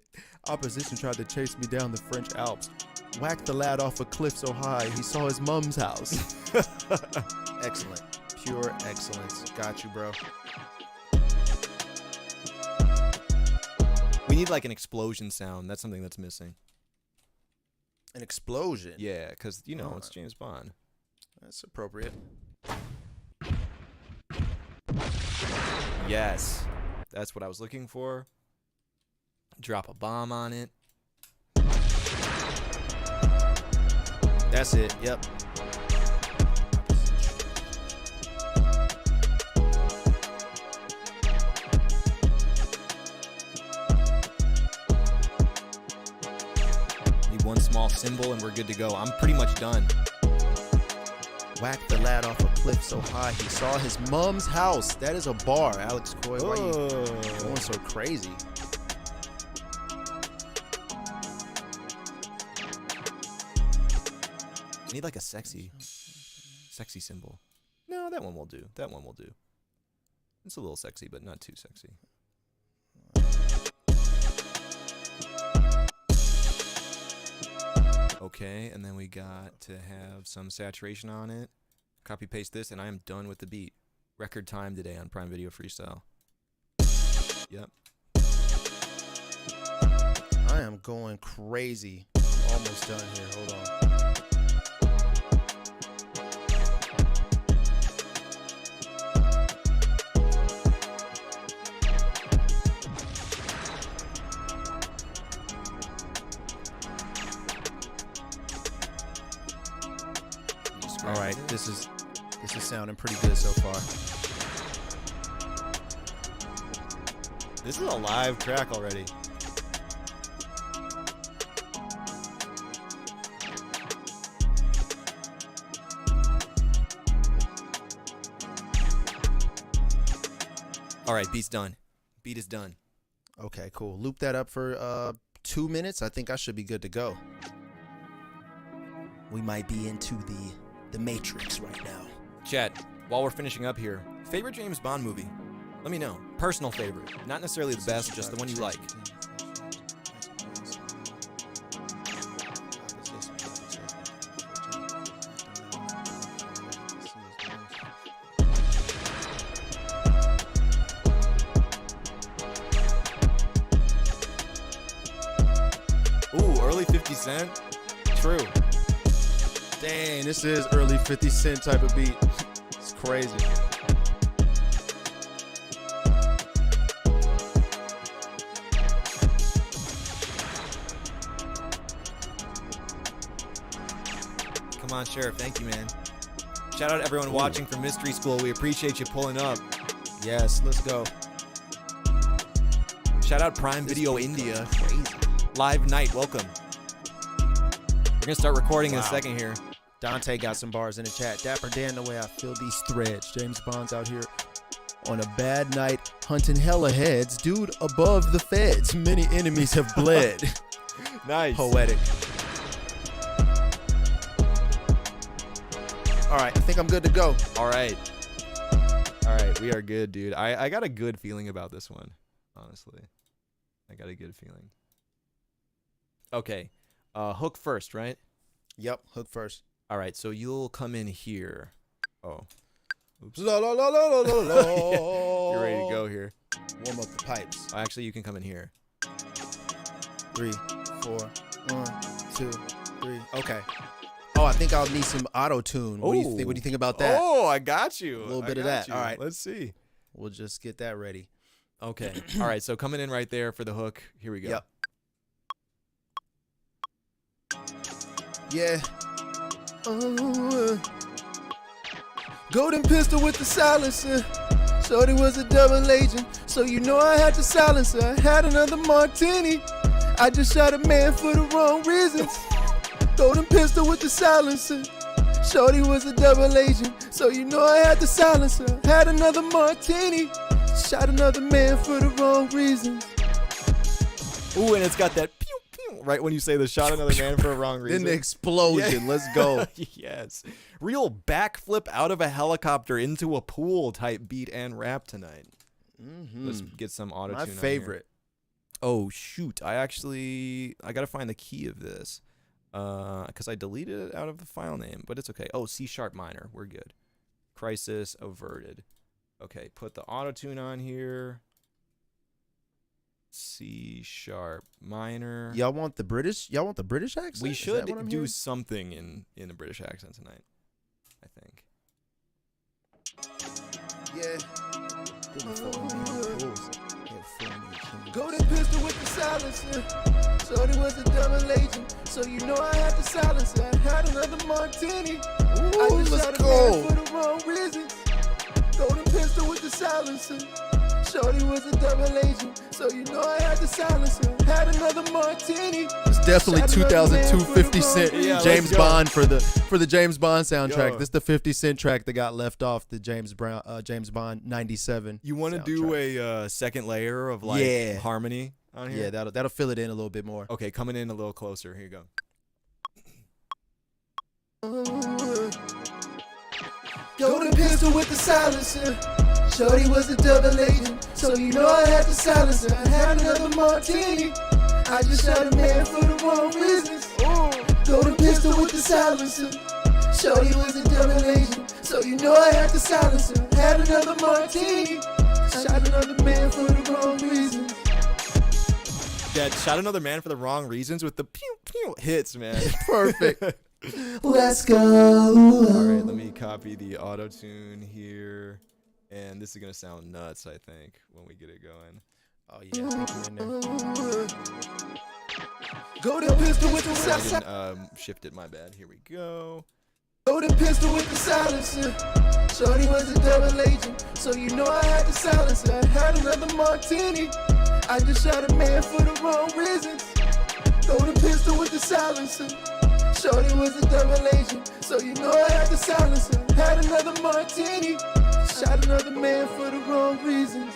Opposition tried to chase me down the French Alps. Whacked the lad off a cliff so high, he saw his mom's house. Excellent. Pure excellence. Got you, bro. We need like an explosion sound. That's something that's missing. An explosion? Yeah, because, you know, it's James Bond. That's appropriate. Yes. That's what I was looking for. Drop a bomb on it. That's it. Yep. Need one small cymbal and we're good to go. I'm pretty much done. Whacked the lad off a cliff so high he saw his mom's house. That is a bar, Alex Coy. Why you going so crazy? I need like a sexy symbol. No, that one will do. That one will do. It's a little sexy, but not too sexy. Okay, and then we got to have some saturation on it. Copy paste this, and I am done with the beat. Record time today on Prime Video Freestyle. Yep. I am going crazy. I'm almost done here. Hold on. All right, this is sounding pretty good so far. This is a live track already. All right, beat's done. Beat is done. Okay, cool. Loop that up for 2 minutes. I think I should be good to go. We might be into the Matrix right now. Chat, while we're finishing up here, favorite James Bond movie? Let me know. Personal favorite. Not necessarily the best, just the one you like. Ooh, early 50 Cent? True. Dang, this is early 50 Cent type of beat. It's crazy. Come on, Sheriff. Thank you, man. Shout out everyone watching from Mystery School. We appreciate you pulling up. Yes, let's go. Shout out Prime Video India. Crazy. Live night. Welcome. We're going to start recording in a second here. Dante got some bars in the chat. Dapper Dan, the way I feel these threads. James Bond's out here on a bad night, hunting hella heads. Dude above the feds. Many enemies have bled. Nice. Poetic. All right, I think I'm good to go. All right. All right, we are good, dude. I got a good feeling about this one, honestly. I got a good feeling. Okay. Hook first, right? Yep, hook first. All right, so you'll come in here. Oh. Oops. La, la, la, la, la, la, la. You're ready to go here. Warm up the pipes. Oh, actually, you can come in here. 3, 4, 1, 2, 3. Okay. Oh, I think I'll need some auto-tune. What do you think? What do you think about that? Oh, I got you. A little bit of that. You. All right. Let's see. We'll just get that ready. Okay. All right, so coming in right there for the hook. Here we go. Yep. Yeah. Golden pistol with the silencer. Shorty was a double agent, so you know I had to silence her. I had another martini. I just shot a man for the wrong reasons. Golden pistol with the silencer. Shorty was a double agent, so you know I had to silence her. Had another martini. Shot another man for the wrong reasons. Ooh, and it's got that pew pew Right when you say the shot another man for a wrong reason. Then the explosion. Yeah. Let's go. Yes. Real backflip out of a helicopter into a pool type beat and rap tonight. Let's get some auto-tune My on favorite. here. Oh, shoot. I got to find the key of this because I deleted it out of the file name, but it's okay. Oh, C# minor. We're good. Crisis averted. Okay, put the auto-tune on here. C# minor. Y'all want the British accent? We Is should that what I'm do hearing? something in a British accent tonight, I think. Yeah. Golden pistol with the silencer. Shorty was a double agent, so you know I had to silence her. I had another martini. I just let's shot a go. man for the wrong reasons. Golden pistol with the silencer. Shorty was a double agent, so you know I had to silence her. Had another martini. It's definitely Shot another 2002 man for 50 the Cent wrong reasons. James Bond for the James Bond soundtrack. Yo. This is the 50 Cent track that got left off the James Bond 97. You want to do a second layer of Yeah. harmony on here? Yeah, that'll fill it in a little bit more. Okay, coming in a little closer. Here you go. Golden pistol with the silencer. Shorty was a double agent, so you know I had to silence her. I had another martini. I just shot a man for the wrong reasons. Golden pistol with the silencer. Shorty was a double agent, so you know I had to silence her. Had another martini. Shot another man for the wrong reasons. That shot another man for the wrong reasons with the pew pew hits, man. Perfect. Let's go. All right, let me copy the auto tune here, and this is gonna sound nuts. I think when we get it going. Oh yeah, I think you're in there. Golden pistol with the I silencer. didn't shift it. My bad. Here we go. Golden pistol with the silencer. Shorty was a double agent, so you know I had to silence her. I had another martini. I just shot a man for the wrong reasons. Golden pistol with the silencer. Shorty was a double agent, so you know I had to silence her. Had another martini. Shot another man for the wrong reasons.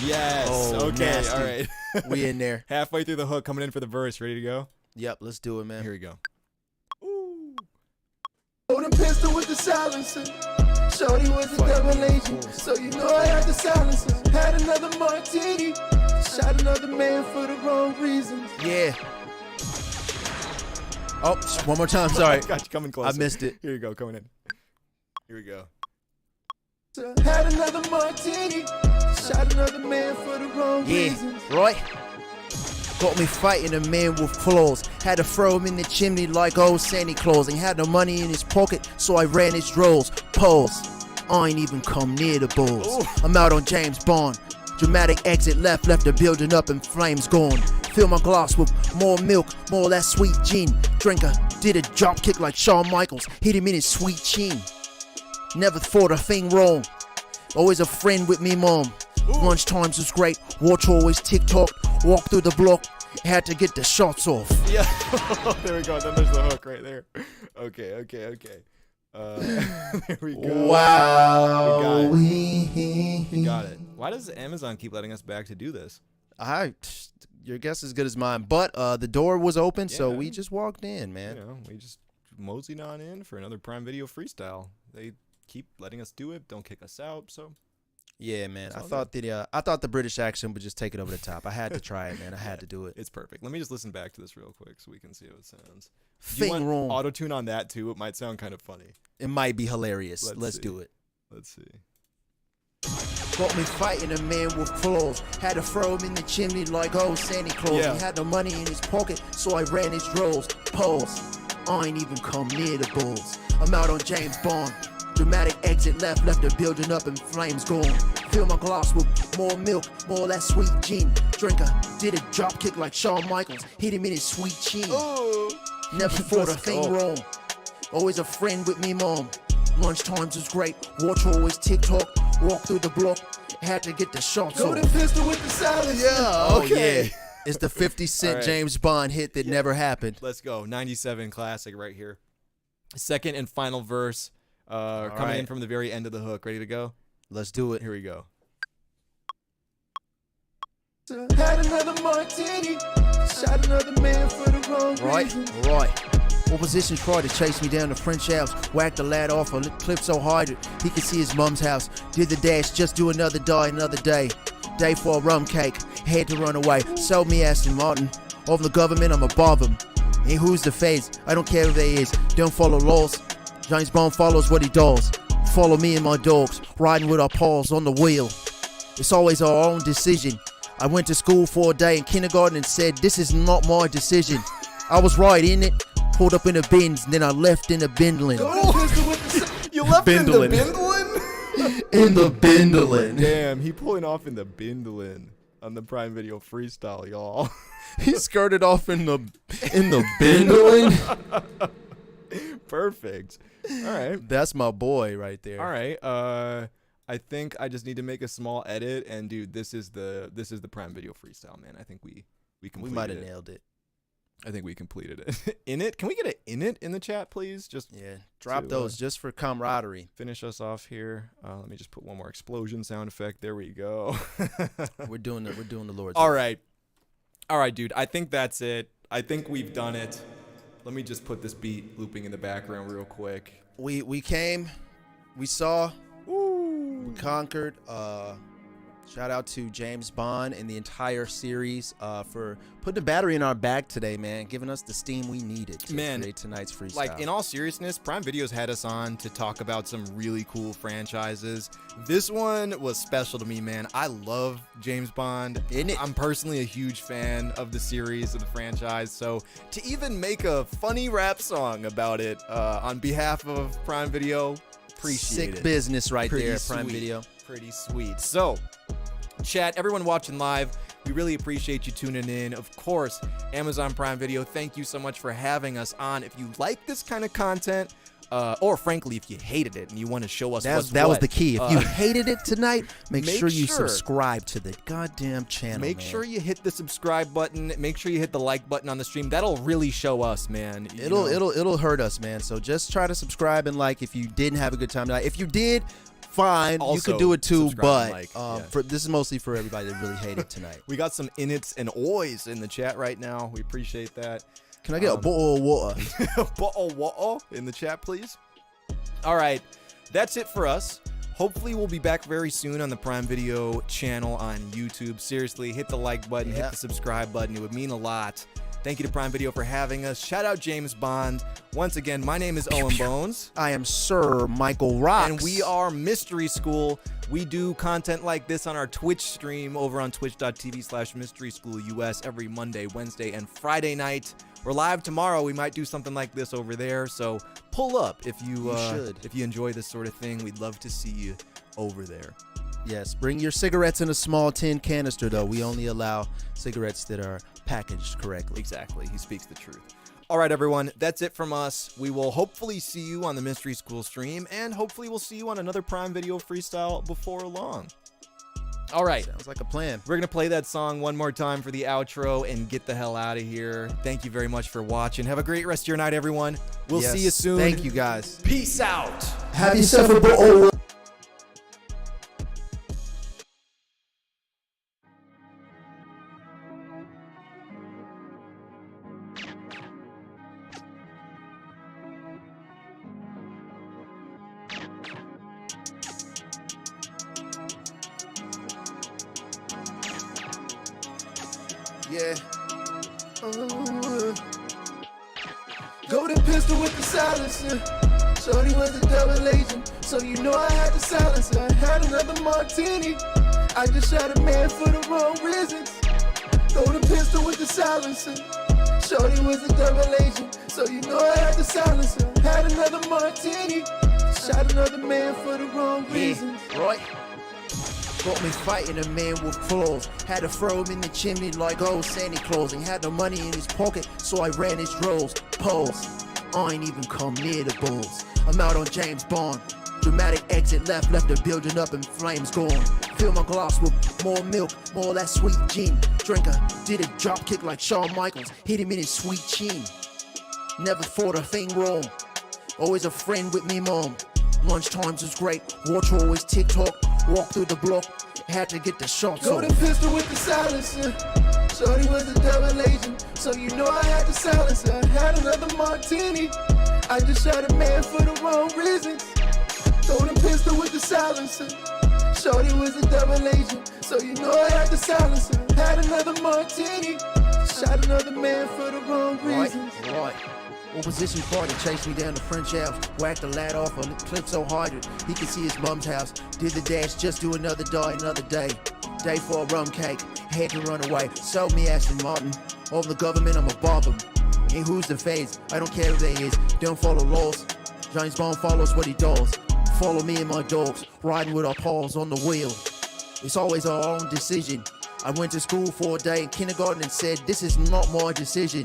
Yes. Oh, okay. nasty. All right. We in there. Halfway through the hook, coming in for the verse. Ready to go? Yep, let's do it, man. Here we go. Golden pistol with the silencer. Shorty was a double agent, so you know I had to silence her. Had another martini. Shot another man for the wrong reasons. Yeah. Oh, one more time. Sorry. Got you coming close. I missed it. Here you go. Coming in. Here we go. Had another martini. Shot another man for the wrong reasons. Yeah, right? Got me fighting a man with flaws. Had to throw him in the chimney like old Santa Claus. And had no money in his pocket, so I ran his drawers. Pause. I ain't even come near the balls. I'm out on James Bond. Dramatic exit left the building up in flames gone. Fill my glass with more milk, more of that sweet gin. Drinker did a drop kick like Shawn Michaels. Hit him in his sweet chin. Never thought a thing wrong. Always a friend with me mom. Lunch times was great. Watch always TikTok. Walk through the block. Had to get the shots off. Yeah. There we go. Then there's the hook right there. Okay. There we go. Wow. We got it. Why does Amazon keep letting us back to do this? Your guess is good as mine. But the door was open, so Yeah. we just walked in, man. You know, we just moseyed on in for another Prime Video freestyle. They keep letting us do it. Don't kick us out. So Yeah, man. It's I all thought the British accent would just take it over the top. I had to try it, man. I had to do it. it's perfect. Let me just listen back to this real quick so we can see how it sounds. Thing wrong. Auto tune on that too. It might sound kind of funny. It might be hilarious. Let's see. do it. Let's see. Got me fighting a man with flaws. Had to throw him in the chimney like old Santa Claus. Yeah. He had no money in his pocket, so I ran his drawers. Pause. I ain't even come near the balls. I'm out on James Bond. Dramatic exit left the building up in flames gone. Fill my glass with more milk, more of that sweet gin. Drinker did a drop kick like Shawn Michaels. Hit him in his sweet chin. Never thought a thing wrong. Always a friend with me mom. Lunch times was great. Watch always TikTok. Walk through the block. Had to get the shots off. Golden pistol with the silence. Yeah, okay. It's the 50 Cent All right. James Bond hit that never happened. Let's go. 97 classic right here. Second and final verse. Coming in from the very end of the hook. Ready to go? Let's do it. Here we go. Had another martini. Shot Shot another man for the wrong reason. Right. Opposition tried to chase me down the French house. Whacked the lad off a cliff so high that he could see his mum's house. Did the dash, just do another die, another day. Day for a rum cake, had to run away. Sold me Aston Martin. Of the government, I'm above them. And who's the face? I don't care who they is. Don't follow laws. James Bond follows what he does. Follow me and my dogs, riding with our paws on the wheel. It's always our own decision. I went to school for a day in kindergarten and said, this is not my decision. I was right in it. Pulled up in a Benz, then I left in a Bindlin. You left in the Bindlin? In the Bindlin. Damn, he pulling off in the Bindlin on the Prime Video freestyle, y'all. He skirted off in the Bindlin. Perfect. All right. That's my boy right there. All right. I think I just need to make a small edit, and dude, this is the Prime Video freestyle, man. I think we completed might have nailed it. I think we completed it. In it? Can we get an in it in the chat, please? Just drop those just for camaraderie. Finish us off here. Let me just put one more explosion sound effect. There we go. We're doing the Lord's. All right, dude. I think that's it. I think we've done it. Let me just put this beat looping in the background real quick. We came, we saw, we conquered. Shout out to James Bond and the entire series for putting the battery in our back today, man. Giving us the steam we needed to create tonight's freestyle. Like, in all seriousness, Prime Video's had us on to talk about some really cool franchises. This one was special to me, man. I love James Bond. I'm personally a huge fan of the series, of the franchise. So to even make a funny rap song about it on behalf of Prime Video, appreciate it. Sick business right there, sweet. Prime Video. Pretty sweet. So, chat, everyone watching live, we really appreciate you tuning in. Of course, Amazon Prime Video, thank you so much for having us on. If you like this kind of content, or frankly, if you hated it and you want to show us that was the key. If you hated it tonight, make sure you subscribe to the goddamn channel. Make sure you hit the subscribe button. Make sure you hit the like button on the stream. That'll really show us, man. It'll hurt us, man. So just try to subscribe and like if you didn't have a good time tonight. If you did, fine, also, you could do it too, but this is mostly for everybody that really hated tonight. We got some inits and oys in the chat right now. We appreciate that. Can I get a bottle of water? A bottle of water in the chat, please? All right, that's it for us. Hopefully, we'll be back very soon on the Prime Video channel on YouTube. Seriously, hit the like button, hit the subscribe button. It would mean a lot. Thank you to Prime Video for having us. Shout out James Bond. Once again, my name is Owen Bones. I am Sir Michael Rocks. And we are Mystery School. We do content like this on our Twitch stream over on twitch.tv/MysterySchoolUS every Monday, Wednesday, and Friday night. We're live tomorrow. We might do something like this over there. So pull up if you enjoy this sort of thing. We'd love to see you over there. Yes, bring your cigarettes in a small tin canister, though. We only allow cigarettes that are packaged correctly. Exactly. He speaks the truth. All right, everyone. That's it from us. We will hopefully see you on the Mystery School stream, and hopefully we'll see you on another Prime Video freestyle before long. All right. Sounds like a plan. We're going to play that song one more time for the outro and get the hell out of here. Thank you very much for watching. Have a great rest of your night, everyone. We'll see you soon. Thank you, guys. Peace out. Have yourself a bottle. Yeah. Golden pistol with the silencer. Shorty was a double agent, so you know I had to silence her. I had another martini. I just shot a man for the wrong reasons. Golden pistol with the silencer. Shorty was a double agent, so you know I had to silence her. Had another martini. Shot another man for the wrong reasons. Right. Got me fighting a man with claws. Had to throw him in the chimney like old Santa Claus. And had no money in his pocket, so I ran his drills. Pose. I ain't even come near the bulls. I'm out on James Bond. Dramatic exit left the building up and flames gone. Fill my glass with more milk, more of that sweet gin. Drinker did a drop kick like Shawn Michaels. Hit him in his sweet chin. Never thought a thing wrong. Always a friend with me mom. Lunch times was great. Watch always TikTok. Walk through the block. Had to get the shots off. Golden pistol with the silencer. Shorty was a double agent, so so you know I had to silence her. I had another martini. I just shot a man for the wrong reasons. Throw the pistol with the silencer. Shorty was a double agent, so you know I had to silence her. Had another martini. Shot another man for the wrong reasons. Right. Opposition party chased me down the French Alps. Whacked the lad off a cliff so hard he could see his mom's house. Did the dash just to another day. Day for a rum cake. Had to run away. Sold me Aston Martin. Over the government, I'm a barber. And who's the phase? I don't care who they is. Don't follow laws. James Bond follows what he does. Follow me and my dogs. Riding with our paws on the wheel. It's always our own decision. I went to school for a day in kindergarten and said, this is not my decision.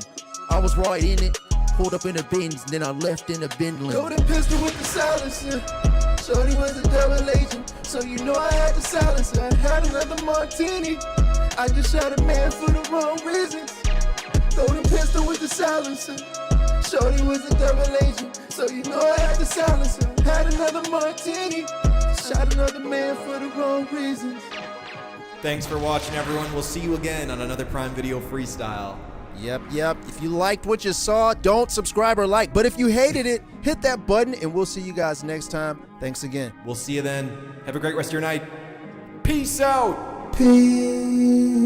I was right in it. Pulled up in the bins, then I left in a Bentley. Golden pistol with the silencer. Shorty was a double agent, so you know I had to silence her. I had another martini. I just shot a man for the wrong reasons. Golden pistol with the silencer. Shorty was a double agent, so you know I had to silence her. Had another martini. Shot another man for the wrong reasons. Thanks for watching, everyone. We'll see you again on another Prime Video Freestyle. Yep. If you liked what you saw, don't subscribe or like. But if you hated it, hit that button, and we'll see you guys next time. Thanks again. We'll see you then. Have a great rest of your night. Peace out. Peace.